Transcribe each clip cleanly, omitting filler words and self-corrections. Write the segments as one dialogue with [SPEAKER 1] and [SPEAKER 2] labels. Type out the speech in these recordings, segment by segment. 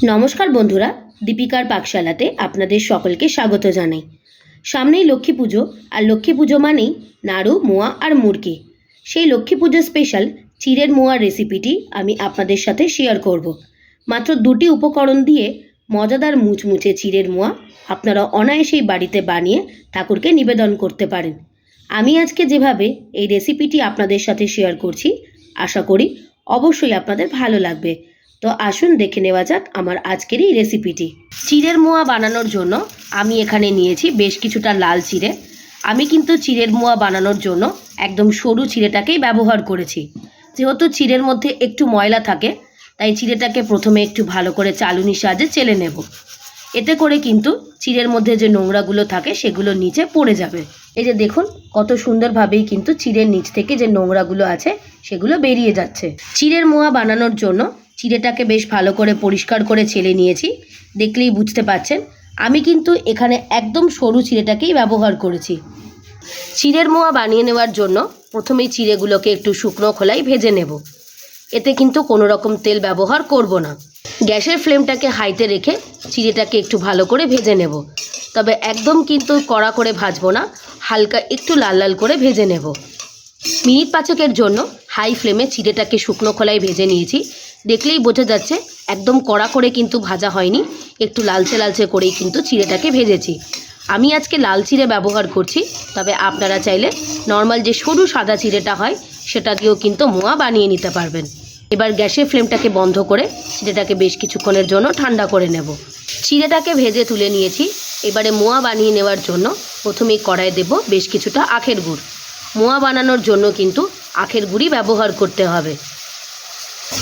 [SPEAKER 1] নমস্কার বন্ধুরা, দীপিকার পাকশালাতে আপনাদের সকলকে স্বাগত জানাই। সামনেই লক্ষ্মী পুজো, আর লক্ষ্মী পুজো মানেই নাড়ু, মোয়া আর মুরকি। সেই লক্ষ্মী পুজো স্পেশাল চিড়ের মোয়ার রেসিপিটি আমি আপনাদের সাথে শেয়ার করব। মাত্র দুটি উপকরণ দিয়ে মজাদার মুচমুচে চিড়ের মোয়া আপনারা অনায়াসেই বাড়িতে বানিয়ে ঠাকুরকে নিবেদন করতে পারেন। আমি আজকে যেভাবে এই রেসিপিটি আপনাদের সাথে শেয়ার করছি, আশা করি অবশ্যই আপনাদের ভালো লাগবে। তো আসুন দেখে নেওয়া যাক আমার আজকের এই রেসিপিটি। চিড়ের মোয়া বানানোর জন্য আমি এখানে নিয়েছি বেশ কিছুটা লাল চিড়ে। আমি কিন্তু চিড়ের মোয়া বানানোর জন্য একদম সরু চিড়েটাকেই ব্যবহার করেছি। যেহেতু চিড়ের মধ্যে একটু ময়লা থাকে, তাই চিড়েটাকে প্রথমে একটু ভালো করে চালুনির সাহায্যে চেলে নেব। এতে করে কিন্তু চিড়ের মধ্যে যে নোংরাগুলো থাকে সেগুলো নিচে পড়ে যাবে। এই যে দেখুন, কত সুন্দরভাবেই কিন্তু চিড়ের নিচ থেকে যে নোংরাগুলো আছে সেগুলো বেরিয়ে যাচ্ছে। চিড়ের মোয়া বানানোর জন্য চিড়েটাকে বেশ ভালো করে পরিষ্কার করে ছেলে নিয়েছি। দেখলেই বুঝতে পারছেন আমি কিন্তু এখানে একদম সরু চিড়েটাকেই ব্যবহার করেছি। চিড়ের মোয়া বানিয়ে নেওয়ার জন্য প্রথমেই চিড়েগুলোকে একটু শুকনো খোলায় ভেজে নেব। এতে কিন্তু কোনো রকম তেল ব্যবহার করব না। গ্যাসের ফ্লেমটাকে হাইতে রেখে চিড়েটাকে একটু ভালো করে ভেজে নেব। তবে একদম কিন্তু কড়া করে ভাজবো না, হালকা একটু লাল লাল করে ভেজে নেব। মিনিট পাঁচেকের জন্য হাই ফ্লেমে চিড়েটাকে শুকনো খোলায় ভেজে নিয়েছি। দেখলেই বোঝা যাচ্ছে একদম কড়া করে কিন্তু ভাজা হয়নি, একটু লালচে লালচে করেই কিন্তু চিড়েটাকে ভেজেছি। আমি আজকে লাল চিড়ে ব্যবহার করছি, তবে আপনারা চাইলে নর্মাল যে সরু সাদা চিড়েটা হয় সেটা দিয়েও কিন্তু মোয়া বানিয়ে নিতে পারবেন। এবার গ্যাসের ফ্লেমটাকে বন্ধ করে চিড়েটাকে বেশ কিছুক্ষণের জন্য ঠান্ডা করে নেব। চিড়েটাকে ভেজে তুলে নিয়েছি। এবারে মোয়া বানিয়ে নেওয়ার জন্য প্রথমেই কড়াইয়ে দেব বেশ কিছুটা আখের গুড়। মোয়া বানানোর জন্য কিন্তু আখের গুড়ই ব্যবহার করতে হবে।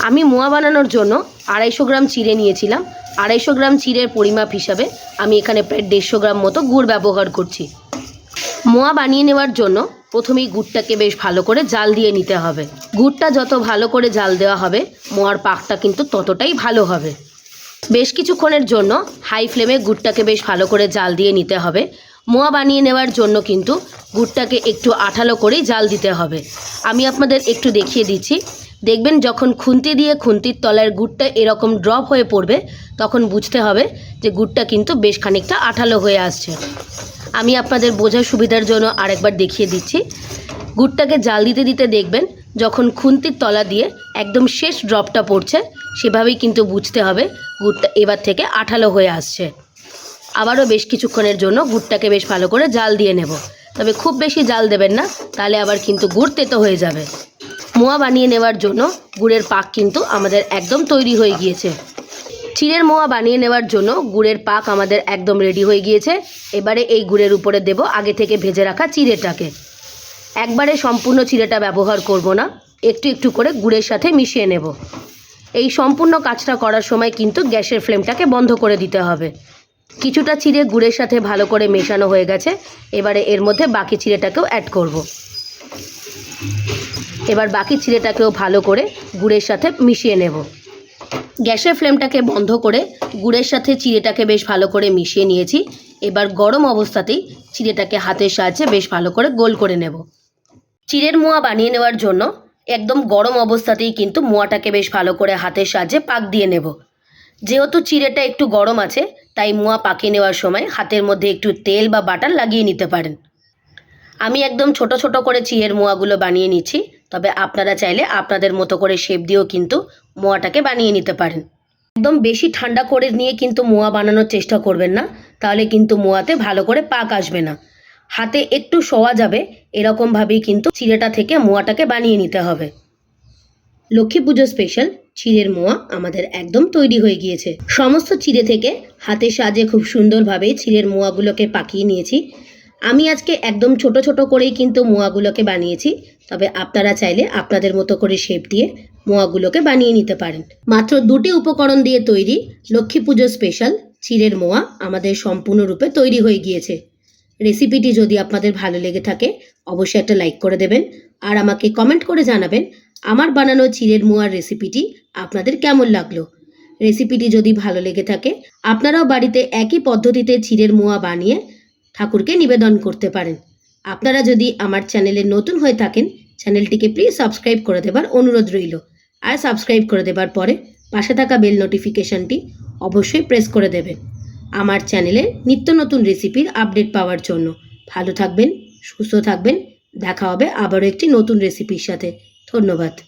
[SPEAKER 1] আমি মোয়া বানানোর জন্য 250 গ্রাম চিড়ে নিয়েছিলাম। 250 গ্রাম চিড়ের পরিমাপ হিসাবে আমি এখানে প্রায় 150 গ্রাম মতো গুড় ব্যবহার করছি। মোয়া বানিয়ে নেওয়ার জন্য প্রথমেই গুড়টাকে বেশ ভালো করে জাল দিয়ে নিতে হবে। গুড়টা যত ভালো করে জাল দেওয়া হবে মোয়ার পাকটা কিন্তু ততটাই ভালো হবে। বেশ কিছুক্ষণের জন্য হাই ফ্লেমে গুড়টাকে বেশ ভালো করে জাল দিয়ে নিতে হবে। মোয়া বানিয়ে নেওয়ার জন্য কিন্তু গুড়টাকে একটু আঠালো করেই জাল দিতে হবে। আমি আপনাদের একটু দেখিয়ে দিচ্ছি। দেখবেন যখন খুন্তি দিয়ে খুন্তির তলার গুড়টা এরকম ড্রপ হয়ে পড়বে, তখন বুঝতে হবে যে গুড়টা কিন্তু বেশ খানিকটা আঠালো হয়ে আসছে। আমি আপনাদের বোঝার সুবিধার জন্য আরেকবার দেখিয়ে দিচ্ছি। গুড়টাকে জাল দিতে দিতে দেখবেন যখন খুন্তির তলা দিয়ে একদম শেষ ড্রপটা পড়ছে, সেভাবেই কিন্তু বুঝতে হবে গুড়টা এবার থেকে আঠালো হয়ে আসছে। আবারও বেশ কিছুক্ষণের জন্য গুড়টাকে বেশ ভালো করে জাল দিয়ে নেব। তবে খুব বেশি জাল দেবেন না, তাহলে আবার কিন্তু গুড় তেতো হয়ে যাবে। মোয়া বানিয়ে নেওয়ার জন্য গুড়ের পাক কিন্তু আমাদের একদম তৈরি হয়ে গিয়েছে। চিড়ের মোয়া বানিয়ে নেওয়ার জন্য গুড়ের পাক আমাদের একদম রেডি হয়ে গিয়েছে। এবারে এই গুড়ের উপরে দেব আগে থেকে ভেজে রাখা চিড়েটাকে। একবারে সম্পূর্ণ চিড়েটা ব্যবহার করব না, একটু একটু করে গুড়ের সাথে মিশিয়ে নেব। এই সম্পূর্ণ কাজটা করার সময় কিন্তু গ্যাসের ফ্লেমটাকে বন্ধ করে দিতে হবে। কিছুটা চিড়ে গুড়ের সাথে ভালো করে মেশানো হয়ে গেছে। এবারে এর মধ্যে বাকি চিড়েটাকেও অ্যাড করব। এবার বাকি চিড়েটাকেও ভালো করে গুড়ের সাথে মিশিয়ে নেব। গ্যাসের ফ্লেমটাকে বন্ধ করে গুড়ের সাথে চিড়েটাকে বেশ ভালো করে মিশিয়ে নিয়েছি। এবার গরম অবস্থাতেই চিড়েটাকে হাতের সাহায্যে বেশ ভালো করে গোল করে নেব। চিড়ের মোয়া বানিয়ে নেওয়ার জন্য একদম গরম অবস্থাতেই কিন্তু মোয়াটাকে বেশ ভালো করে হাতের সাহায্যে পাক দিয়ে নেব। যেহেতু চিড়েটা একটু গরম আছে, তাই মোয়া পাকিয়ে নেওয়ার সময় হাতের মধ্যে একটু তেল বা বাটার লাগিয়ে নিতে পারেন। আমি একদম ছোট ছোট করে চিড়ের মোয়াগুলো বানিয়ে নিচ্ছি, তবে আপনারা চাইলে আপনাদের মতো করে শেপ দিয়েও কিন্তু মোয়াটাকে বানিয়ে নিতে পারেন। একদম বেশি ঠান্ডা করে নিয়ে কিন্তু মোয়া বানানোর চেষ্টা করবেন না, তাহলে কিন্তু মোয়াতে ভালো করে পাক আসবে না। হাতে একটু শোয়া যাবে এরকমভাবেই কিন্তু চিড়েটা থেকে মোয়াটাকে বানিয়ে নিতে হবে। লক্ষ্মী পুজো স্পেশাল চিড়ের মোয়া আমাদের একদম তৈরি হয়ে গিয়েছে। সমস্ত চিড়ে থেকে হাতের সাহায্যে খুব সুন্দরভাবে চিড়ের মোয়াগুলোকে পাকিয়ে নিয়েছি। আমি আজকে একদম ছোট ছোট করেই কিন্তু মোয়াগুলোকে বানিয়েছি, তবে আপনারা চাইলে আপনাদের মতো করে শেপ দিয়ে মোয়াগুলোকে বানিয়ে নিতে পারেন। মাত্র দুটি উপকরণ দিয়ে তৈরি লক্ষ্মী পুজো স্পেশাল চিড়ের মোয়া আমাদের সম্পূর্ণরূপে তৈরি হয়ে গিয়েছে। রেসিপিটি যদি আপনাদের ভালো লেগে থাকে অবশ্যই একটা লাইক করে দেবেন, আর আমাকে কমেন্ট করে জানাবেন আমার বানানো চিড়ের মোয়ার রেসিপিটি আপনাদের কেমন লাগলো। রেসিপিটি যদি ভালো লেগে থাকে আপনারাও বাড়িতে একই পদ্ধতিতে চিড়ের মোয়া বানিয়ে ঠাকুরকে নিবেদন করতে পারেন। আপনারা যদি আমার চ্যানেলে নতুন হয়ে থাকেন, চ্যানেলটিকে প্লিজ সাবস্ক্রাইব করে দেবার অনুরোধ রইল। আর সাবস্ক্রাইব করে দেবার পরে পাশে থাকা বেল নোটিফিকেশনটি অবশ্যই প্রেস করে দেবেন আমার চ্যানেলের নিত্য নতুন রেসিপির আপডেট পাওয়ার জন্য। ভালো থাকবেন, সুস্থ থাকবেন। দেখা হবে আবারও একটি নতুন রেসিপির সাথে। ধন্যবাদ।